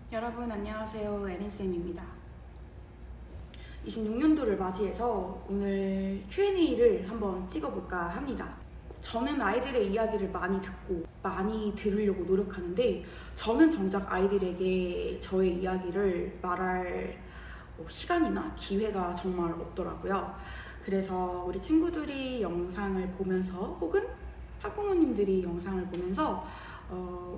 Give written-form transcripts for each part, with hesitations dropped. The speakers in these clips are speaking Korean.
여러분 안녕하세요. 에린쌤입니다. 26년도를 맞이해서 오늘 Q&A를 한번 찍어볼까 합니다. 저는 아이들의 이야기를 많이 듣고 많이 들으려고 노력하는데 저는 정작 아이들에게 저의 이야기를 말할 시간이나 기회가 정말 없더라고요. 그래서 우리 친구들이 영상을 보면서 혹은 학부모님들이 영상을 보면서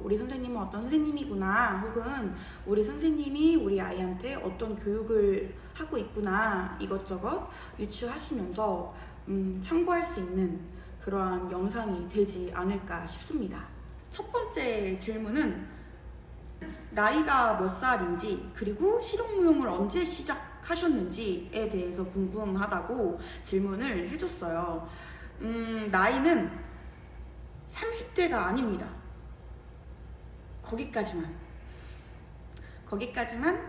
우리 선생님은 어떤 선생님이구나, 혹은 우리 선생님이 우리 아이한테 어떤 교육을 하고 있구나, 이것저것 유추하시면서 참고할 수 있는 그러한 영상이 되지 않을까 싶습니다. 첫 번째 질문은 나이가 몇 살인지, 그리고 실용무용을 언제 시작하셨는지에 대해서 궁금하다고 질문을 해줬어요. 나이는 30대가 아닙니다. 거기까지만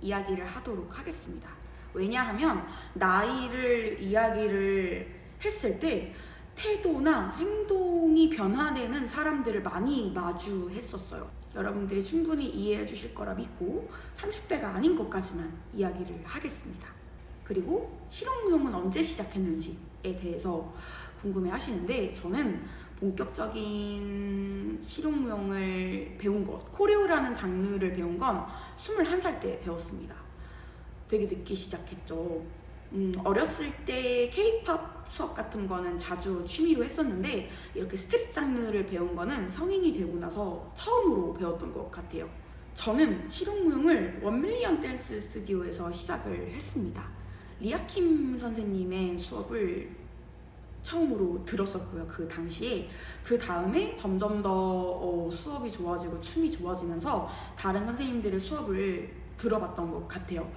이야기를 하도록 하겠습니다. 왜냐하면 나이를 이야기를 했을 때 태도나 행동이 변화되는 사람들을 많이 마주했었어요. 여러분들이 충분히 이해해 주실 거라 믿고 30대가 아닌 것까지만 이야기를 하겠습니다. 그리고 실용무용은 언제 시작했는지에 대해서 궁금해 하시는데, 저는 본격적인 실용무용을 배운 것, 코레오라는 장르를 배운 건 21살 때 배웠습니다. 되게 늦게 시작했죠. 어렸을 때 K-팝 수업 같은 거는 자주 취미로 했었는데, 이렇게 스트릿 장르를 배운 거는 성인이 되고 나서 처음으로 배웠던 것 같아요. 저는 실용무용을 1밀리언 댄스 스튜디오에서 시작을 했습니다. 리아킴 선생님의 수업을 처음으로 들었었고요. 그 당시에. 그 다음에 점점 더 수업이 좋아지고 춤이 좋아지면서 다른 선생님들의 수업을 들어봤던 것 같아요.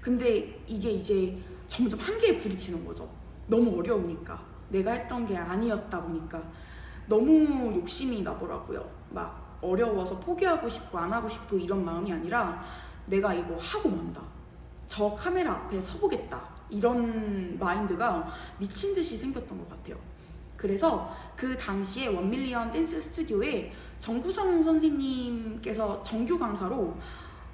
근데 이게 이제 점점 한계에 부딪히는 거죠. 너무 어려우니까, 내가 했던 게 아니었다 보니까 너무 욕심이 나더라고요. 막 어려워서 포기하고 싶고 안 하고 싶고 이런 마음이 아니라 내가 이거 하고 만다, 저 카메라 앞에 서보겠다, 이런 마인드가 미친 듯이 생겼던 것 같아요. 그래서 그 당시에 1밀리언 댄스 스튜디오에 정구성 선생님께서 정규 강사로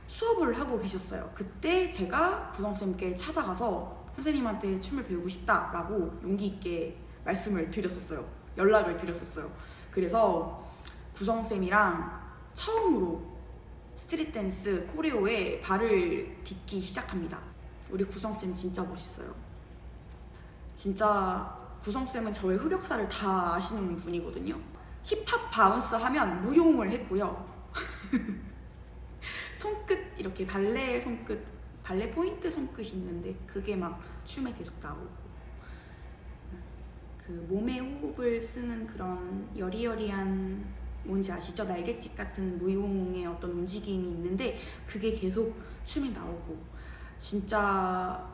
수업을 하고 계셨어요. 그때 제가 구성쌤께 찾아가서 선생님한테 춤을 배우고 싶다라고 용기 있게 말씀을 드렸었어요. 연락을 드렸었어요. 그래서 구성쌤이랑 처음으로 스트릿 댄스 코레오에 발을 딛기 시작합니다. 우리 구성쌤 진짜 멋있어요. 진짜 구성쌤은 저의 흑역사를 다 아시는 분이거든요. 힙합 바운스 하면 무용을 했고요. 손끝, 이렇게 발레 손끝, 발레 포인트 손끝이 있는데 그게 막 춤에 계속 나오고, 그 몸의 호흡을 쓰는 그런 여리여리한, 뭔지 아시죠? 날갯짓 같은 무용의 어떤 움직임이 있는데 그게 계속 춤이 나오고, 진짜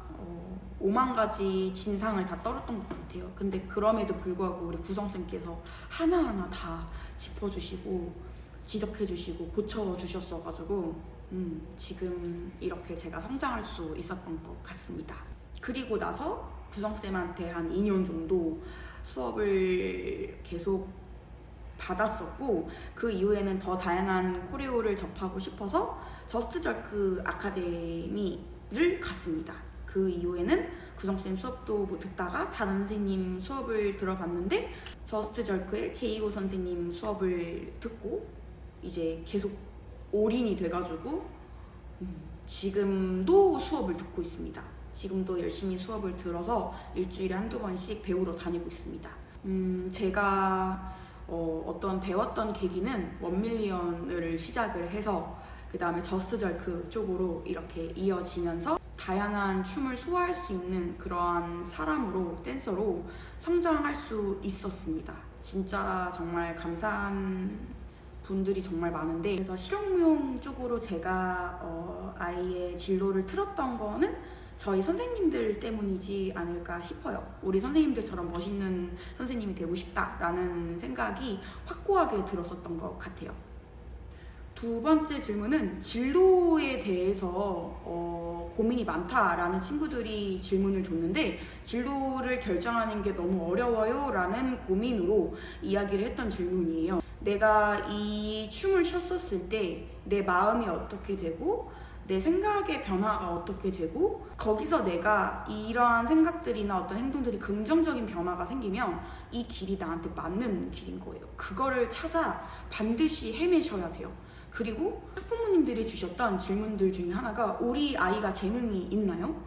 5만 가지 진상을 다 떨었던 것 같아요. 근데 그럼에도 불구하고 우리 구성쌤께서 하나하나 다 짚어주시고 지적해주시고 고쳐주셨어가지고 지금 이렇게 제가 성장할 수 있었던 것 같습니다. 그리고 나서 구성쌤한테 한 2년 정도 수업을 계속 받았었고, 그 이후에는 더 다양한 코레오를 접하고 싶어서 저스트 절크 아카데미를 갔습니다. 그 이후에는 구성쌤 수업도 못 듣다가 다른 선생님 수업을 들어봤는데, 저스트 절크의 제이호 선생님 수업을 듣고 이제 계속 올인이 돼가지고 지금도 수업을 듣고 있습니다. 지금도 열심히 수업을 들어서 일주일에 한두 번씩 배우러 다니고 있습니다. 제가 어떤 배웠던 계기는 1밀리언을 시작을 해서 그 다음에 저스트 절크 쪽으로 이렇게 이어지면서 다양한 춤을 소화할 수 있는 그러한 사람으로, 댄서로 성장할 수 있었습니다. 진짜 정말 감사한 분들이 정말 많은데, 그래서 실용무용 쪽으로 제가 아이의 진로를 틀었던 거는 저희 선생님들 때문이지 않을까 싶어요. 우리 선생님들처럼 멋있는 선생님이 되고 싶다라는 생각이 확고하게 들었었던 것 같아요. 두 번째 질문은 진로에 대해서 고민이 많다라는 친구들이 질문을 줬는데, 진로를 결정하는 게 너무 어려워요 라는 고민으로 이야기를 했던 질문이에요. 내가 이 춤을 췄었을 때 내 마음이 어떻게 되고 내 생각의 변화가 어떻게 되고, 거기서 내가 이러한 생각들이나 어떤 행동들이 긍정적인 변화가 생기면 이 길이 나한테 맞는 길인 거예요. 그거를 찾아 반드시 헤매셔야 돼요. 그리고 학부모님들이 주셨던 질문들 중에 하나가, 우리 아이가 재능이 있나요?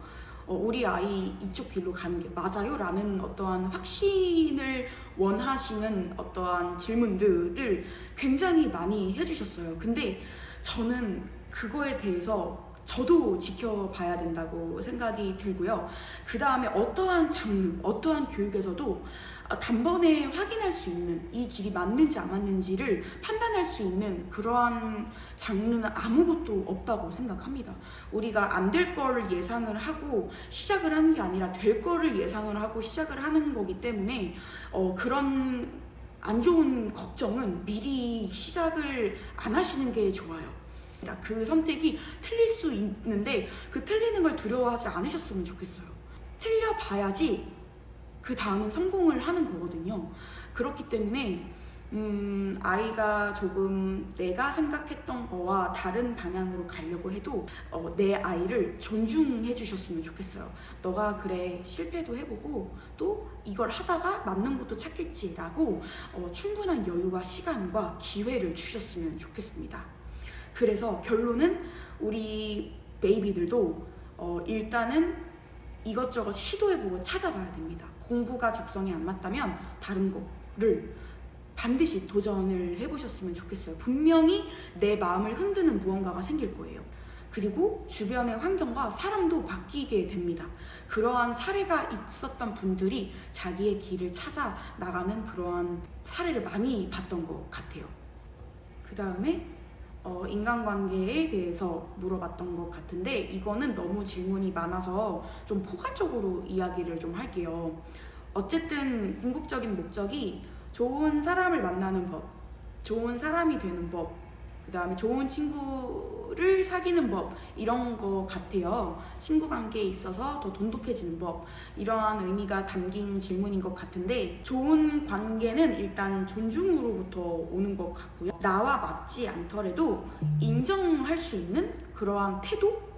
우리 아이 이쪽 길로 가는 게 맞아요? 라는 어떠한 확신을 원하시는 어떠한 질문들을 굉장히 많이 해주셨어요. 근데 저는 그거에 대해서 저도 지켜봐야 된다고 생각이 들고요. 그 다음에 어떠한 장르, 어떠한 교육에서도 단번에 확인할 수 있는, 이 길이 맞는지 안 맞는지를 판단할 수 있는 그러한 장르는 아무것도 없다고 생각합니다. 우리가 안 될 거를 예상을 하고 시작을 하는 게 아니라 될 거를 예상을 하고 시작을 하는 거기 때문에 그런 안 좋은 걱정은 미리 시작을 안 하시는 게 좋아요. 그 선택이 틀릴 수 있는데 그 틀리는 걸 두려워하지 않으셨으면 좋겠어요. 틀려봐야지 그 다음은 성공을 하는 거거든요. 그렇기 때문에 아이가 조금 내가 생각했던 거와 다른 방향으로 가려고 해도 내 아이를 존중해 주셨으면 좋겠어요. 너가 그래 실패도 해보고 또 이걸 하다가 맞는 것도 찾겠지라고 충분한 여유와 시간과 기회를 주셨으면 좋겠습니다. 그래서 결론은 우리 베이비들도 일단은 이것저것 시도해보고 찾아봐야 됩니다. 공부가 적성에 안 맞다면 다른 거를 반드시 도전을 해보셨으면 좋겠어요. 분명히 내 마음을 흔드는 무언가가 생길 거예요. 그리고 주변의 환경과 사람도 바뀌게 됩니다. 그러한 사례가 있었던 분들이 자기의 길을 찾아 나가는 그러한 사례를 많이 봤던 것 같아요. 그 다음에 인간관계에 대해서 물어봤던 것 같은데, 이거는 너무 질문이 많아서 좀 포괄적으로 이야기를 좀 할게요. 어쨌든 궁극적인 목적이 좋은 사람을 만나는 법, 좋은 사람이 되는 법, 그 다음에 좋은 친구를 사귀는 법, 이런 거 같아요. 친구 관계에 있어서 더 돈독해지는 법, 이러한 의미가 담긴 질문인 것 같은데, 좋은 관계는 일단 존중으로부터 오는 것 같고요. 나와 맞지 않더라도 인정할 수 있는 그러한 태도가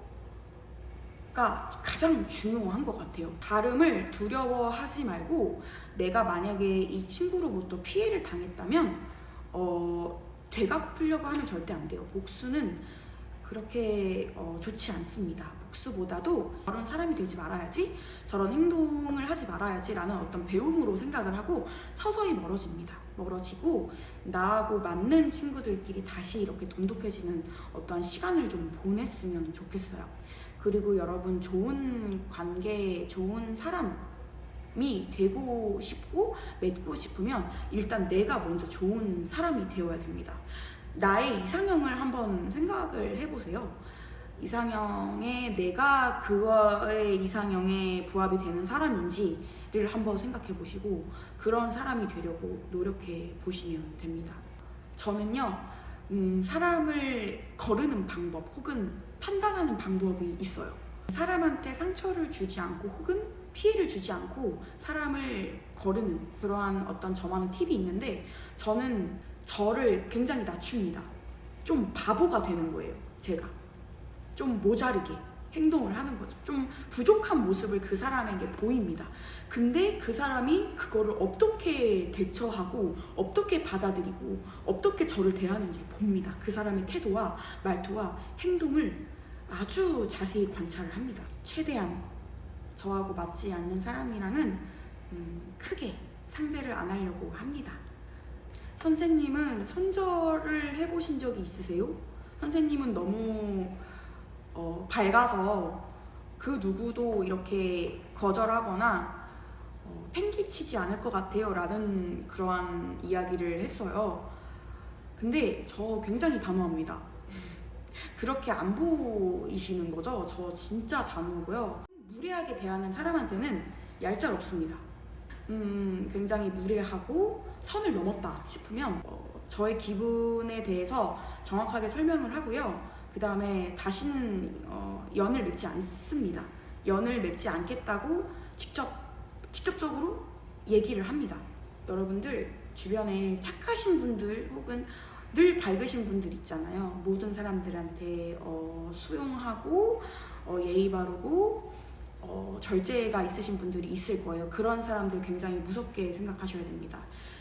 가장 중요한 것 같아요. 다름을 두려워하지 말고, 내가 만약에 이 친구로부터 피해를 당했다면 되갚으려고 하면 절대 안 돼요. 복수는 그렇게 좋지 않습니다. 복수보다도 저런 사람이 되지 말아야지, 저런 행동을 하지 말아야지 라는 어떤 배움으로 생각을 하고 서서히 멀어지고 나하고 맞는 친구들끼리 다시 이렇게 돈독해지는 어떤 시간을 좀 보냈으면 좋겠어요. 그리고 여러분, 좋은 관계, 좋은 사람이 되고 싶고 맺고 싶으면 일단 내가 먼저 좋은 사람이 되어야 됩니다. 나의 이상형을 한번 생각을 해보세요. 이상형에 내가 그거의 이상형에 부합이 되는 사람인지를 한번 생각해 보시고 그런 사람이 되려고 노력해 보시면 됩니다. 저는요, 사람을 거르는 방법 혹은 판단하는 방법이 있어요. 사람한테 상처를 주지 않고 혹은 피해를 주지 않고 사람을 거르는 그러한 어떤 저만의 팁이 있는데, 저는 저를 굉장히 낮춥니다. 좀 바보가 되는 거예요. 제가 좀 모자르게 행동을 하는 거죠. 좀 부족한 모습을 그 사람에게 보입니다. 근데 그 사람이 그거를 어떻게 대처하고 어떻게 받아들이고 어떻게 저를 대하는지 봅니다. 그 사람의 태도와 말투와 행동을 아주 자세히 관찰을 합니다. 최대한 저하고 맞지 않는 사람이랑은 크게 상대를 안 하려고 합니다. 선생님은 손절을 해보신 적이 있으세요? 선생님은 너무 밝아서 그 누구도 이렇게 거절하거나 팽개치지 않을 것 같아요 라는 그러한 이야기를 했어요. 근데 저 굉장히 단호합니다. 그렇게 안 보이시는 거죠? 저 진짜 단호하고요. 무례하게 대하는 사람한테는 얄짤없습니다. 굉장히 무례하고 선을 넘었다 싶으면 저의 기분에 대해서 정확하게 설명을 하고요. 그 다음에 다시는 연을 맺지 않습니다. 연을 맺지 않겠다고 직접적으로 얘기를 합니다. 여러분들 주변에 착하신 분들 혹은 늘 밝으신 분들 있잖아요. 모든 사람들한테 수용하고 예의 바르고 절제가 있으신 분들이 있을 거예요. 그런 사람들 굉장히 무섭게 생각하셔야 됩니다.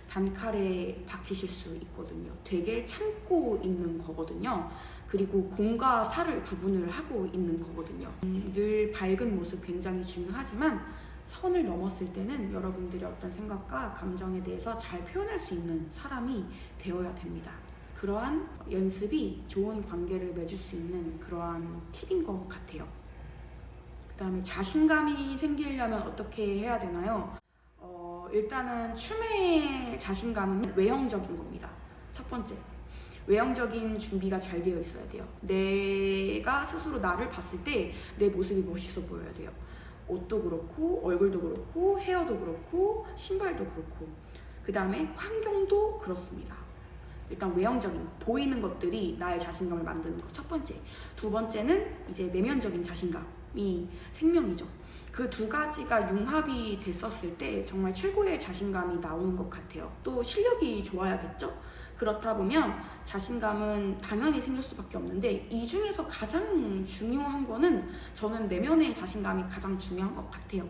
단칼에 박히실 수 있거든요. 되게 참고 있는 거거든요. 그리고 공과 사를 구분을 하고 있는 거거든요. 늘 밝은 모습 굉장히 중요하지만 선을 넘었을 때는 여러분들의 어떤 생각과 감정에 대해서 잘 표현할 수 있는 사람이 되어야 됩니다. 그러한 연습이 좋은 관계를 맺을 수 있는 그러한 팁인 것 같아요. 그 다음에 자신감이 생기려면 어떻게 해야 되나요? 일단은 춤의 자신감은 외형적인 겁니다. 첫 번째, 외형적인 준비가 잘 되어 있어야 돼요. 내가 스스로 나를 봤을 때 내 모습이 멋있어 보여야 돼요. 옷도 그렇고 얼굴도 그렇고 헤어도 그렇고 신발도 그렇고 그 다음에 환경도 그렇습니다. 일단 외형적인 거, 보이는 것들이 나의 자신감을 만드는 거 첫 번째. 두 번째는 이제 내면적인 자신감이 생명이죠. 그 두 가지가 융합이 됐었을 때 정말 최고의 자신감이 나오는 것 같아요. 또 실력이 좋아야겠죠? 그렇다 보면 자신감은 당연히 생길 수밖에 없는데 이 중에서 가장 중요한 거는 저는 내면의 자신감이 가장 중요한 것 같아요.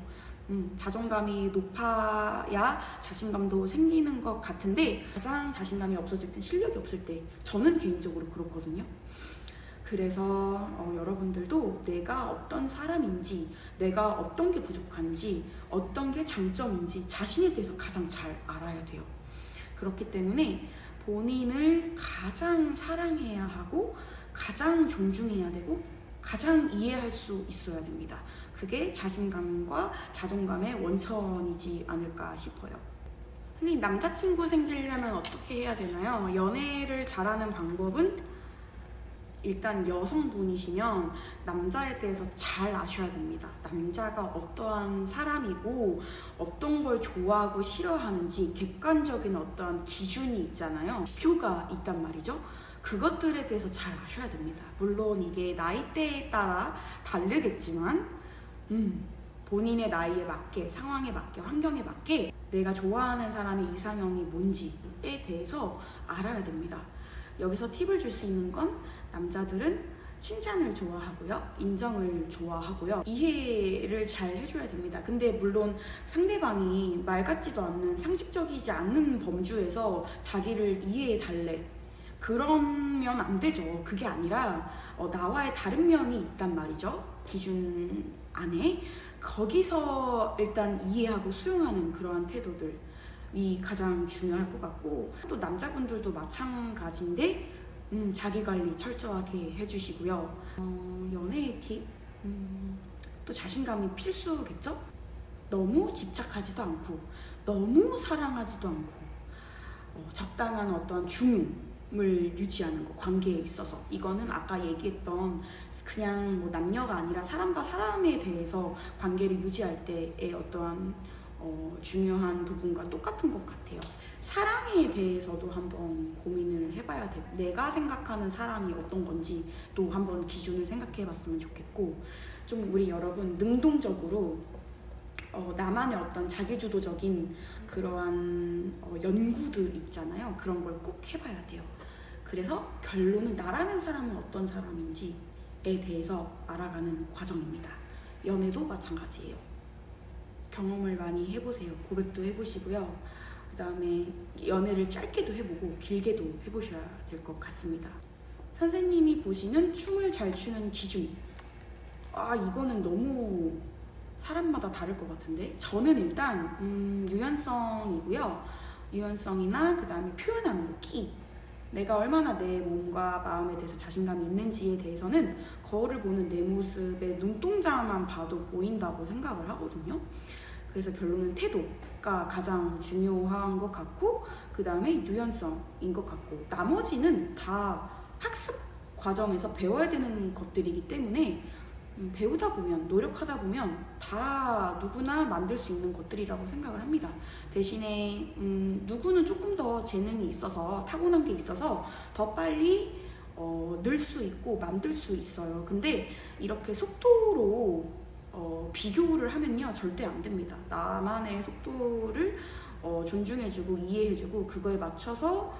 자존감이 높아야 자신감도 생기는 것 같은데 가장 자신감이 없어질 때, 실력이 없을 때 저는 개인적으로 그렇거든요. 그래서 여러분들도 내가 어떤 사람인지, 내가 어떤 게 부족한지, 어떤 게 장점인지 자신에 대해서 가장 잘 알아야 돼요. 그렇기 때문에 본인을 가장 사랑해야 하고 가장 존중해야 되고 가장 이해할 수 있어야 됩니다. 그게 자신감과 자존감의 원천이지 않을까 싶어요. 선생님, 남자친구 생기려면 어떻게 해야 되나요? 연애를 잘하는 방법은 일단 여성분이시면 남자에 대해서 잘 아셔야 됩니다. 남자가 어떠한 사람이고 어떤 걸 좋아하고 싫어하는지 객관적인 어떠한 기준이 있잖아요. 표가 있단 말이죠. 그것들에 대해서 잘 아셔야 됩니다. 물론 이게 나이대에 따라 다르겠지만 본인의 나이에 맞게, 상황에 맞게, 환경에 맞게 내가 좋아하는 사람의 이상형이 뭔지에 대해서 알아야 됩니다. 여기서 팁을 줄 수 있는 건 남자들은 칭찬을 좋아하고요, 인정을 좋아하고요, 이해를 잘 해줘야 됩니다. 근데 물론 상대방이 말 같지도 않는 상식적이지 않는 범주에서 자기를 이해해달래, 그러면 안 되죠. 그게 아니라 나와의 다른 면이 있단 말이죠. 기준 안에. 거기서 일단 이해하고 수용하는 그러한 태도들이 가장 중요할 것 같고, 또 남자분들도 마찬가지인데 자기 관리 철저하게 해주시고요. 연애의 팁? 또 자신감이 필수겠죠? 너무 집착하지도 않고 너무 사랑하지도 않고 적당한 어떤 중용을 유지하는 거, 관계에 있어서. 이거는 아까 얘기했던 그냥 뭐 남녀가 아니라 사람과 사람에 대해서 관계를 유지할 때의 어떠한 중요한 부분과 똑같은 것 같아요. 사랑에 대해서도 한번 고민을 해봐야 되고, 내가 생각하는 사랑이 어떤 건지 또 한번 기준을 생각해 봤으면 좋겠고, 좀 우리 여러분 능동적으로 나만의 어떤 자기주도적인 그러한 연구들 있잖아요. 그런 걸 꼭 해봐야 돼요. 그래서 결론은 나라는 사람은 어떤 사람인지에 대해서 알아가는 과정입니다. 연애도 마찬가지예요. 경험을 많이 해보세요. 고백도 해보시고요. 그 다음에 연애를 짧게도 해보고 길게도 해보셔야 될 것 같습니다. 선생님이 보시는 춤을 잘 추는 기준. 이거는 너무 사람마다 다를 것 같은데, 저는 일단 유연성이고요. 유연성이나 그 다음에 표현하는 거, 키. 내가 얼마나 내 몸과 마음에 대해서 자신감이 있는지에 대해서는 거울을 보는 내 모습의 눈동자만 봐도 보인다고 생각을 하거든요. 그래서 결론은 태도가 가장 중요한 것 같고, 그 다음에 유연성인 것 같고, 나머지는 다 학습 과정에서 배워야 되는 것들이기 때문에 배우다 보면, 노력하다 보면 다 누구나 만들 수 있는 것들이라고 생각을 합니다. 대신에 누구는 조금 더 재능이 있어서, 타고난 게 있어서 더 빨리 늘 수 있고 만들 수 있어요. 근데 이렇게 속도로 비교를 하면요 절대 안 됩니다. 나만의 속도를 존중해주고 이해해주고 그거에 맞춰서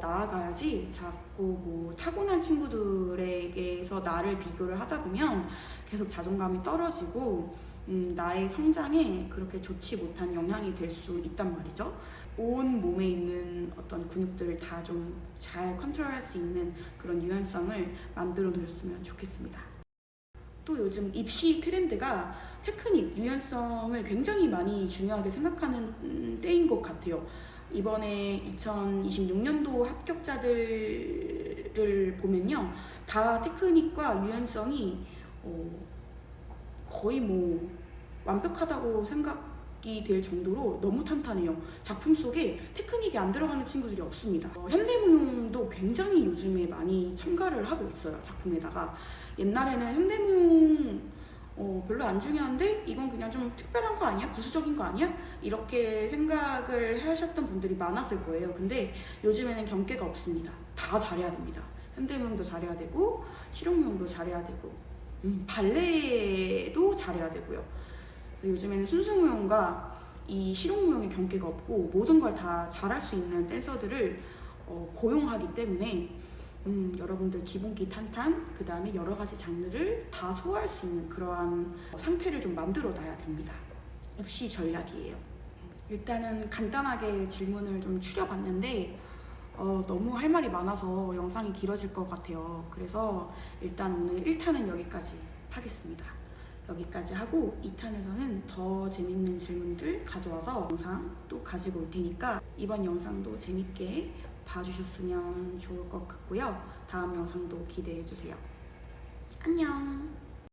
나아가야지. 자꾸 뭐 타고난 친구들에게서 나를 비교를 하다 보면 계속 자존감이 떨어지고 나의 성장에 그렇게 좋지 못한 영향이 될 수 있단 말이죠. 온 몸에 있는 어떤 근육들을 다 좀 잘 컨트롤할 수 있는 그런 유연성을 만들어 놓으셨으면 좋겠습니다. 또 요즘 입시 트렌드가 테크닉, 유연성을 굉장히 많이 중요하게 생각하는 때인 것 같아요. 이번에 2026년도 합격자들을 보면요, 다 테크닉과 유연성이 거의 뭐 완벽하다고 생각이 될 정도로 너무 탄탄해요. 작품 속에 테크닉이 안 들어가는 친구들이 없습니다. 현대무용도 굉장히 요즘에 많이 첨가를 하고 있어요, 작품에다가. 옛날에는 현대무용 별로 안 중요한데 이건 그냥 좀 특별한 거 아니야? 부수적인 거 아니야? 이렇게 생각을 하셨던 분들이 많았을 거예요. 근데 요즘에는 경계가 없습니다. 다 잘해야 됩니다. 현대무용도 잘해야 되고 실용무용도 잘해야 되고 발레도 잘해야 되고요. 요즘에는 순수무용과 이 실용무용의 경계가 없고 모든 걸 다 잘할 수 있는 댄서들을 고용하기 때문에 여러분들 기본기 탄탄, 그 다음에 여러 가지 장르를 다 소화할 수 있는 그러한 상태를 좀 만들어 놔야 됩니다. 입시 전략이에요. 일단은 간단하게 질문을 좀 추려봤는데 너무 할 말이 많아서 영상이 길어질 것 같아요. 그래서 일단 오늘 1탄은 여기까지 하겠습니다. 여기까지 하고 2탄에서는 더 재밌는 질문들 가져와서 영상 또 가지고 올 테니까 이번 영상도 재밌게 봐주셨으면 좋을 것 같고요. 다음 영상도 기대해주세요. 안녕.